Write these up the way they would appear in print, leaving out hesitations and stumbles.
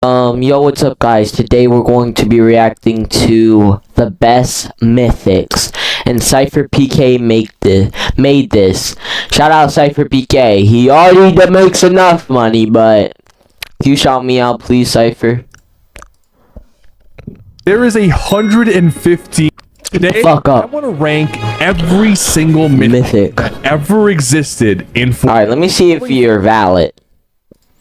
Yo, what's up, guys? Today we're going to be reacting to the best mythics, and Cypher PK made this. Shout out Cypher PK. He already makes enough money, but can you shout me out, please, Cypher? There is 150 today. Fuck up. I want to rank every single mythic that ever existed in Fortnite. All right, let me see if you're valid.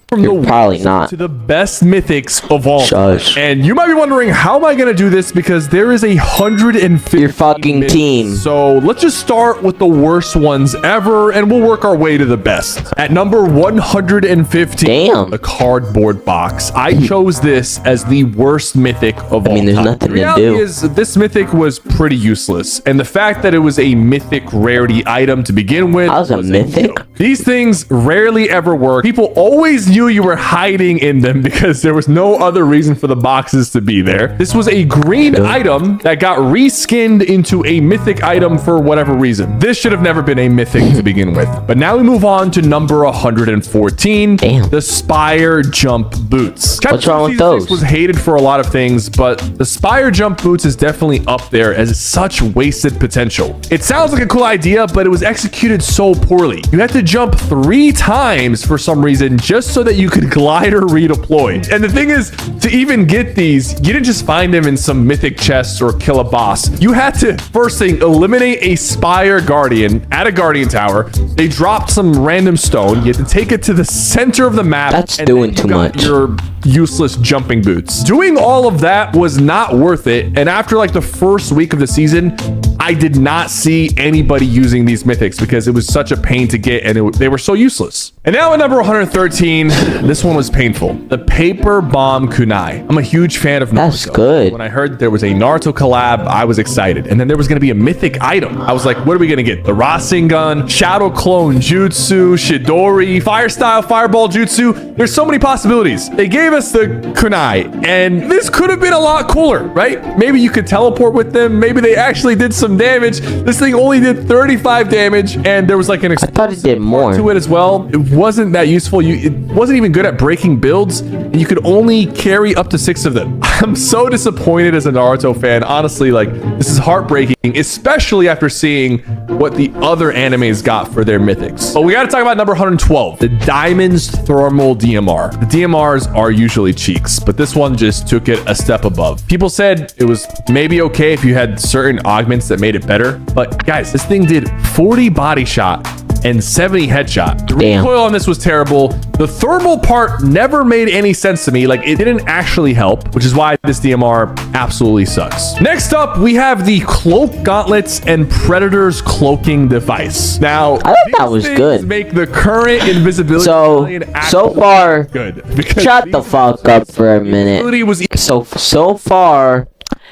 From You're the probably worst not. to the best mythics of all. Shush. And you might be wondering, how am I going to do this? Because there is 150 Your fucking mythics. team. So let's just start with the worst ones ever, and we'll work our way to the best. At number 150, Damn. the cardboard box. I chose this as the worst mythic of all time. there's nothing The to reality do. is, this mythic was pretty useless, and the fact that it was a mythic rarity item to begin with That was a mythic? joke. These things rarely ever work. People always knew you were hiding in them because there was no other reason for the boxes to be there. This was a green item that got reskinned into a mythic item for whatever reason. This should have never been a mythic to begin with. But now we move on to number 114. Damn. The Spire Jump Boots. What's wrong with Season those? 6 was hated for a lot of things, but the Spire Jump Boots is definitely up there as such wasted potential. It sounds like a cool idea, but it was executed so poorly. You had to jump 3 times for some reason just so that you could glide or redeploy. And the thing is, to even get these, you didn't just find them in some mythic chests or kill a boss. You had to, first thing, eliminate a Spire Guardian at a Guardian Tower. They dropped some random stone. You had to take it to the center of the map. That's and doing then you too got much. Your useless jumping boots. Doing all of that was not worth it. And after like the first week of the season, I did not see anybody using these mythics because it was such a pain to get, and they were so useless. And now at number 113, this one was painful. The Paper Bomb Kunai. I'm a huge fan of Naruto. That's good. When I heard there was a Naruto collab, I was excited. And then there was going to be a mythic item. I was like, what are we going to get? The Rasengan, Shadow Clone Jutsu, Shidori, Fire Style Fireball Jutsu. There's so many possibilities. They gave us the Kunai, and this could have been a lot cooler, right? Maybe you could teleport with them. Maybe they actually did some damage. This thing only did 35 damage, and there was like an I thought it did more. to it as well. It wasn't that useful. It wasn't even good at breaking builds, and you could only carry up to 6 of them. I'm so disappointed as a Naruto fan. Honestly, like, this is heartbreaking, especially after seeing what the other animes got for their mythics. But we got to talk about number 112, the Diamond's Thermal DMR. The DMRs are usually cheeks, but this one just took it a step above. People said it was maybe okay if you had certain augments that made it better, but guys, this thing did 40 body shot and 70 headshot. The recoil on this was terrible. The thermal part never made any sense to me. Like, it didn't actually help, which is why this DMR absolutely sucks. Next up, we have the Cloak Gauntlets and Predator's Cloaking Device. Now, I thought that was good. Make the current invisibility so far good. Shut the fuck up for a minute. Was So far,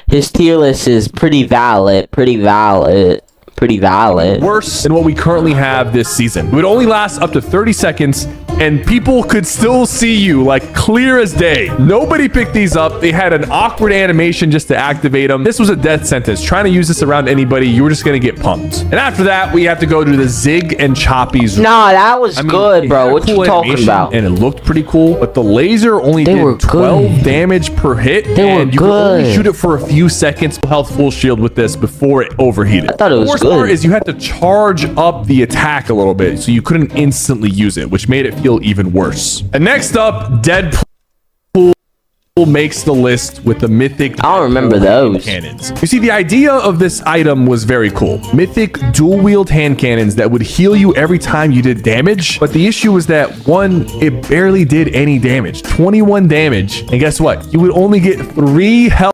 his tier list is pretty valid. Worse than what we currently have this season. It would only last up to 30 seconds, and people could still see you like clear as day. Nobody picked these up. They had an awkward animation just to activate them. This was a death sentence. Trying to use this around anybody, you were just gonna get pumped. And after that, we have to go to the Zig and Choppy's. Nah, that was good, bro. What you talking about? And it looked pretty cool, but the laser only did 12 damage per hit. And you could only shoot it for a few seconds. Health full shield with this before it overheated. I thought it was good. The worst part is you had to charge up the attack a little bit, so you couldn't instantly use it, which made it feel even worse. And next up, Deadpool makes the list with the mythic. I don't remember those cannons. You see, the idea of this item was very cool. Mythic dual wield hand cannons that would heal you every time you did damage. But the issue was that, one, it barely did any damage. 21 damage. And guess what? You would only get 3 health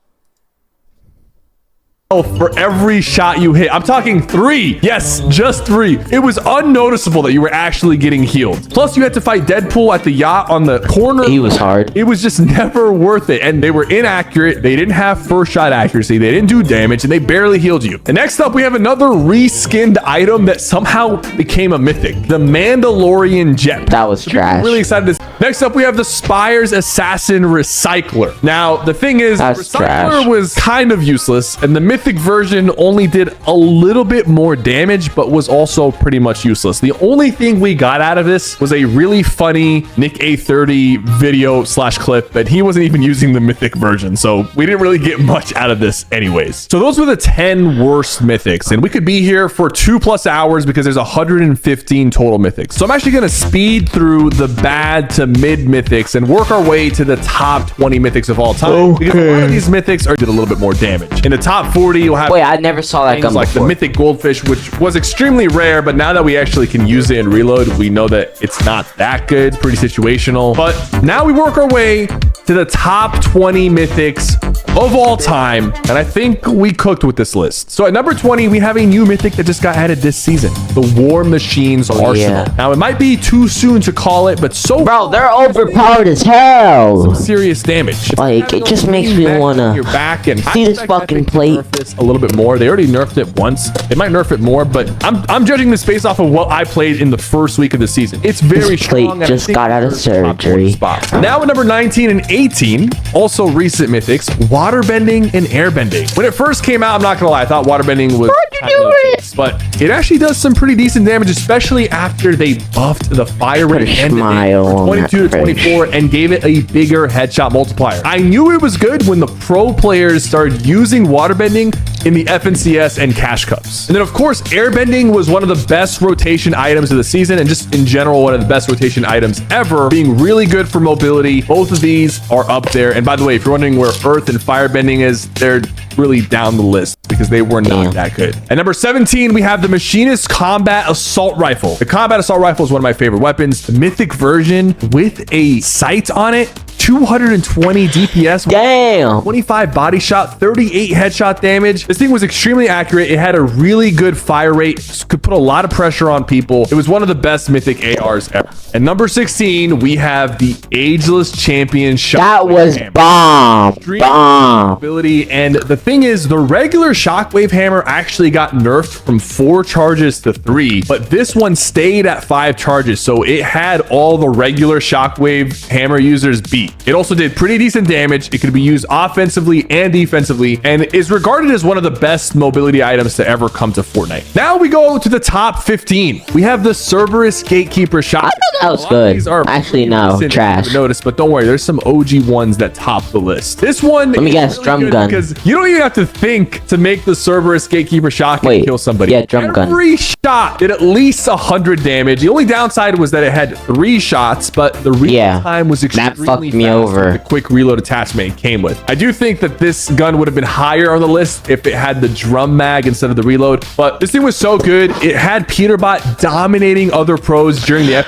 for every shot you hit. I'm talking 3. Yes, just 3. It was unnoticeable that you were actually getting healed. Plus, you had to fight Deadpool at the yacht on the corner. He was hard. It was just never worth it. And they were inaccurate. They didn't have first shot accuracy. They didn't do damage, and they barely healed you. And next up, we have another reskinned item that somehow became a mythic. The Mandalorian Jet. That was trash. I'm really excited. Next up, we have the Spire's Assassin Recycler. Now, the thing is, That's Recycler trash. was kind of useless, and the mythic mythic version only did a little bit more damage, but was also pretty much useless. The only thing we got out of this was a really funny Nick A30 video / clip, but he wasn't even using the mythic version, so we didn't really get much out of this anyways. So those were the 10 worst mythics, and we could be here for 2+ hours because there's 115 total mythics. So I'm actually going to speed through the bad to mid mythics and work our way to the top 20 mythics of all time. Because a lot of these mythics did a little bit more damage. In the top 40, you'll have Wait, I never saw that gun like before. the mythic goldfish, which was extremely rare, but now that we actually can use it in reload, we know that it's not that good. It's pretty situational. But now we work our way to the top 20 mythics of all time, and I think we cooked with this list. So at number 20, we have a new mythic that just got added this season, the War Machine's Arsenal. Yeah. Now, it might be too soon to call it, but so Bro, they're overpowered as hell. serious damage. Like, it just makes me wanna your back and see this fucking plate. nerf this a little bit more. They already nerfed it once. They might nerf it more, but I'm judging this based off of what I played in the first week of the season. It's very This plate strong. and I just think got out of it's top 20 surgery. spot. Now at number 19 and 18, also recent mythics, waterbending and airbending. When it first came out, I'm not gonna lie, I thought waterbending was kind of low key, but it actually does some pretty decent damage, especially after they buffed the fire rate and smile on 22 to that face. 24 and gave it a bigger headshot multiplier. I knew it was good when the pro players started using waterbending in the FNCS and cash cups. And then of course, airbending was one of the best rotation items of the season, and just in general, one of the best rotation items ever, being really good for mobility. Both of these are up there. And by the way, if you're wondering where earth and firebending is, they're really down the list because they were not that good. At number 17, we have the Machinist Combat Assault Rifle. The Combat Assault Rifle is one of my favorite weapons. The mythic version with a sight on it, 220 DPS, Damn. 25 body shot, 38 headshot damage. This thing was extremely accurate. It had a really good fire rate, could put a lot of pressure on people. It was one of the best mythic ARs ever. At number 16, we have the Ageless Champion That was Shockwave bomb. Bomb. ability. And the thing is, the regular Shockwave Hammer actually got nerfed from 4 charges to 3, but this one stayed at 5 charges, so it had all the regular Shockwave Hammer users beat. It also did pretty decent damage. It could be used offensively and defensively, and is regarded as one of the best mobility items to ever come to Fortnite. Now we go to the top 15. We have the Cerberus Gatekeeper Shotgun. That was A lot of good. these are Actually, pretty no, decent, trash. if you notice, but don't worry, there's some OG ones that top the list. This one, Let me is guess, really drum good gun. because you don't even have to think to make the Cerberus Gatekeeper Shotgun Wait, kill somebody. yeah, drum gun. Every shot did at least 100 damage. The only downside was that it had 3 shots, but the reload time was extremely fucked me fast over. with the quick reload attachment it came with. I do think that this gun would have been higher on the list if it had the drum mag instead of the reload, but this thing was so good. It had Peterbot dominating other pros during the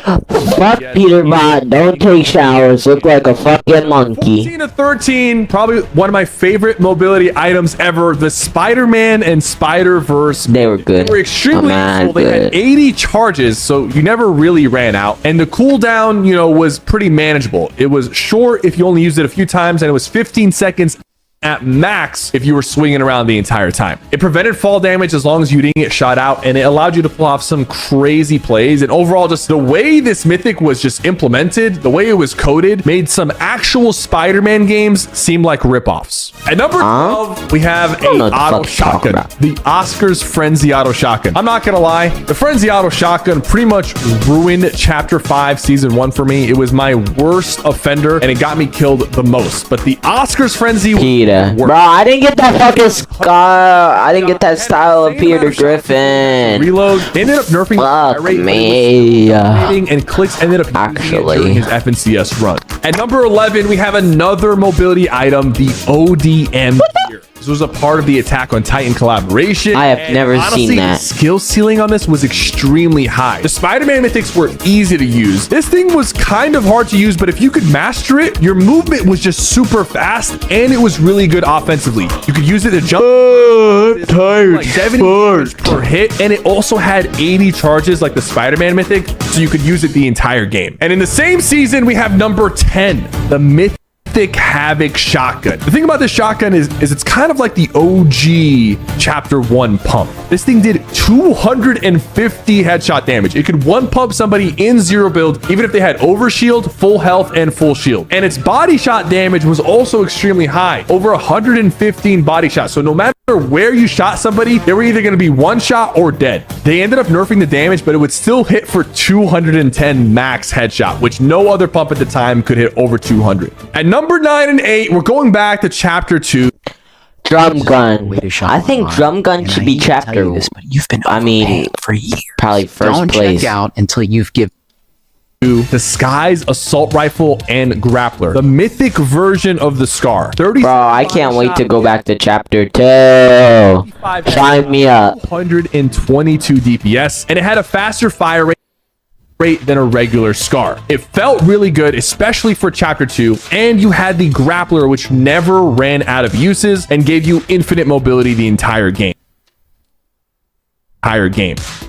Fuck Peterbot. Don't take showers. Look like a fucking monkey. 14 to 13, probably one of my favorite mobility items ever, the Spider-Man and Spider-Verse. They were good. They were extremely useful. They had 80 charges, so you never really ran out. And the cooldown, you know, was pretty manageable. It was short if you only used it a few times, and it was 15 seconds at max if you were swinging around the entire time. It prevented fall damage as long as you didn't get shot out, and it allowed you to pull off some crazy plays. And overall, just the way this mythic was just implemented, the way it was coded, made some actual Spider-Man games seem like ripoffs. At number 12, we have don't know a what the auto fuck you're talking shotgun, about. the Oscar's Frenzy auto shotgun. I'm not gonna lie, the Frenzy auto shotgun pretty much ruined Chapter 5 Season 1 for me. It was my worst offender, and it got me killed the most. But the Oscar's Frenzy Peter. Bro, I didn't get that fucking scar. I didn't get that style of Peter Griffin. Reload. They ended up nerfing Fuck the fire rate, me. and clicks ended up using it during his FNCS run. At number 11, we have another mobility item, the ODM gear. This was a part of the Attack on Titan collaboration. I have and never honestly, seen that. The skill ceiling on this was extremely high. The Spider-Man mythics were easy to use. This thing was kind of hard to use, but if you could master it, your movement was just super fast, and it was really good offensively. You could use it to jump. I'm tired. Like 70 per hit, and it also had 80 charges like the Spider-Man mythic, so you could use it the entire game. And in the same season, we have number 10, the Mythic Havoc shotgun. The thing about this shotgun is it's kind of like the OG Chapter 1 pump. This thing did 250 headshot damage. It could one pump somebody in 0 build, even if they had overshield, full health, and full shield. And its body shot damage was also extremely high, over 115 body shots. So no matter matter where you shot somebody, they were either going to be one shot or dead. They ended up nerfing the damage, but it would still hit for 210 max headshot, which no other pump at the time could hit over 200. At number 9 and 8, we're going back to chapter 2. Drum gun. I think drum gun should be chapter. This, but you've been overpaying for years. Probably first Don't place. check out until you've given. The Sky's assault rifle and grappler, the mythic version of the Scar. 30. Bro, I can't wait to go back to chapter 2. Sign me up. 122 DPS, and it had a faster fire rate than a regular Scar. It felt really good, especially for chapter 2, and you had the grappler, which never ran out of uses and gave you infinite mobility the entire game.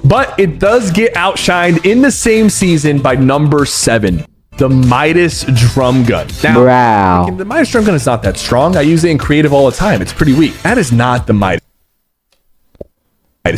But it does get outshined in the same season by number 7, the Midas drum gun. Now, Wow. the Midas drum gun is not that strong. I use it in creative all the time. It's pretty weak. That is not the Midas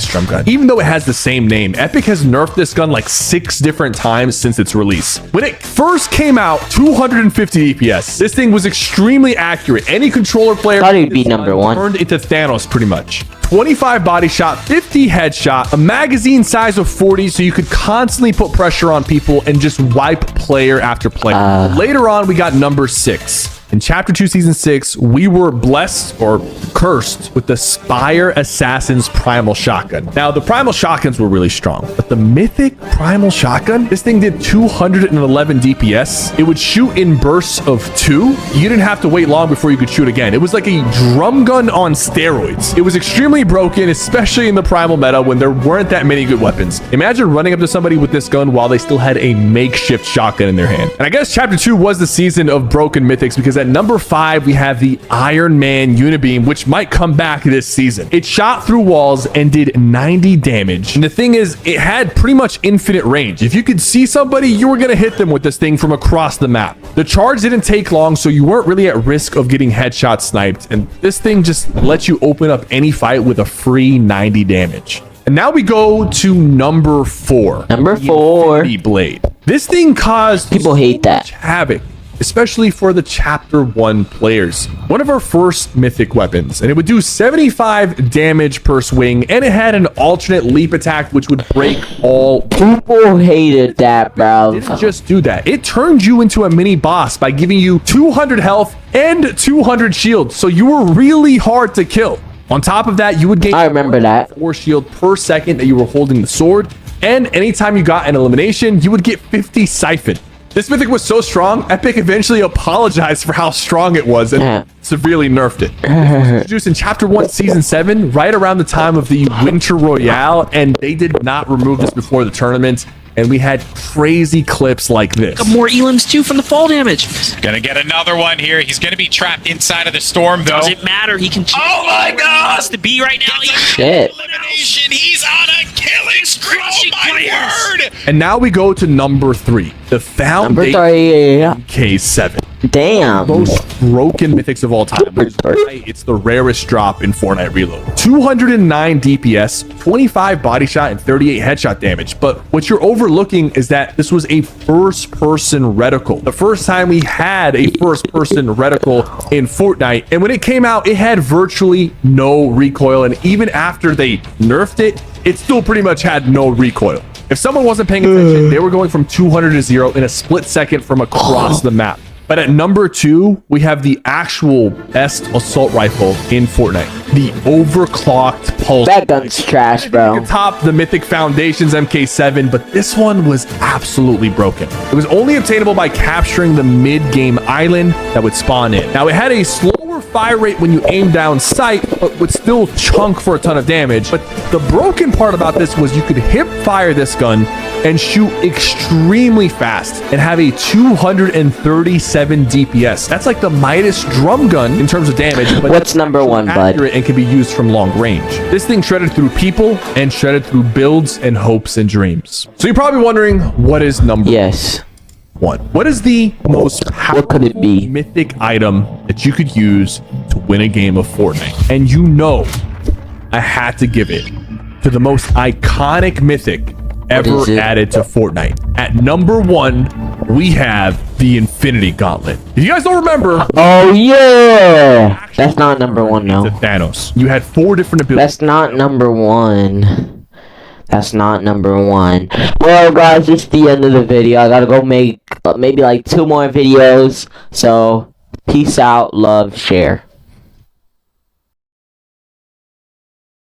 drum gun. Even though it has the same name, Epic has nerfed this gun like 6 different times since its release. When it first came out, 250 DPS. This thing was extremely accurate. Any controller player Thought it'd be number 1. turned into Thanos pretty much. 25 body shot, 50 headshot, a magazine size of 40, so you could constantly put pressure on people and just wipe player after player. Later on, we got number 6. In Chapter 2, Season 6, we were blessed or cursed with the Spire Assassin's Primal Shotgun. Now, the Primal Shotguns were really strong, but the Mythic Primal Shotgun, this thing did 211 DPS. It would shoot in bursts of 2. You didn't have to wait long before you could shoot again. It was like a drum gun on steroids. It was extremely broken, especially in the Primal meta when there weren't that many good weapons. Imagine running up to somebody with this gun while they still had a makeshift shotgun in their hand. And I guess Chapter 2 was the season of broken mythics because at number 5, we have the Iron Man Unibeam, which might come back this season. It shot through walls and did 90 damage. And the thing is, it had pretty much infinite range. If you could see somebody, you were going to hit them with this thing from across the map. The charge didn't take long, so you weren't really at risk of getting headshot sniped. And this thing just lets you open up any fight with a free 90 damage. And now we go to number 4. Number 4. The Blade. This thing caused People hate that. havoc, especially for the Chapter 1 players. One of our first mythic weapons, and it would do 75 damage per swing, and it had an alternate leap attack which would break all. People hated that, bro. It didn't just do that. It turned you into a mini boss by giving you 200 health and 200 shield, so you were really hard to kill. On top of that, you would gain I remember that. 4 shield per second that you were holding the sword, and anytime you got an elimination, you would get 50 siphon. This mythic was so strong, Epic eventually apologized for how strong it was and severely nerfed it. It was introduced in Chapter 1, Season 7, right around the time of the Winter Royale, and they did not remove this before the tournament. And we had crazy clips like this. Got more elims too from the fall damage. Gonna get another one here. He's gonna be trapped inside of the storm, though. Doesn't matter. He can choose. Oh my God! To be right now. Shit. Elimination. He's on a killing spree. Oh my word! And now we go to number 3, the Number Foundation 3. K7. Damn. Most broken mythics of all time. Which is why it's the rarest drop in Fortnite Reload. 209 DPS, 25 body shot, and 38 headshot damage. But what you're overlooking is that this was a first-person reticle. The first time we had a first-person reticle in Fortnite, and when it came out, it had virtually no recoil. And even after they nerfed it, it still pretty much had no recoil. If someone wasn't paying attention, they were going from 200 to 0 in a split second from across the map. But at number 2, we have the actual best assault rifle in Fortnite. The overclocked pulse. That gun's trash, You bro. could top the Mythic Foundation's MK7, but this one was absolutely broken. It was only obtainable by capturing the mid-game island that would spawn in. Now, it had a slower fire rate when you aim down sight, but would still chunk for a ton of damage. But the broken part about this was you could hip fire this gun and shoot extremely fast and have a 237 DPS. That's like the Midas drum gun in terms of damage. But What's number 1, bud? accurate and can be used from long range. This thing shredded through people and shredded through builds and hopes and dreams. So you're probably wondering, what is number Yes. 1? What is the most What could it be? mythic item that you could use to win a game of Fortnite? And you know, I had to give it to the most iconic mythic ever is it? added to Fortnite. At number 1, we have the Infinity Gauntlet. If you guys don't remember, Oh yeah! That's not number one, no. to Thanos, you had 4 different abilities. That's not number one. That's not number one. Well, guys, it's the end of the video. I gotta go make maybe like 2 more videos. So, peace out, love, share.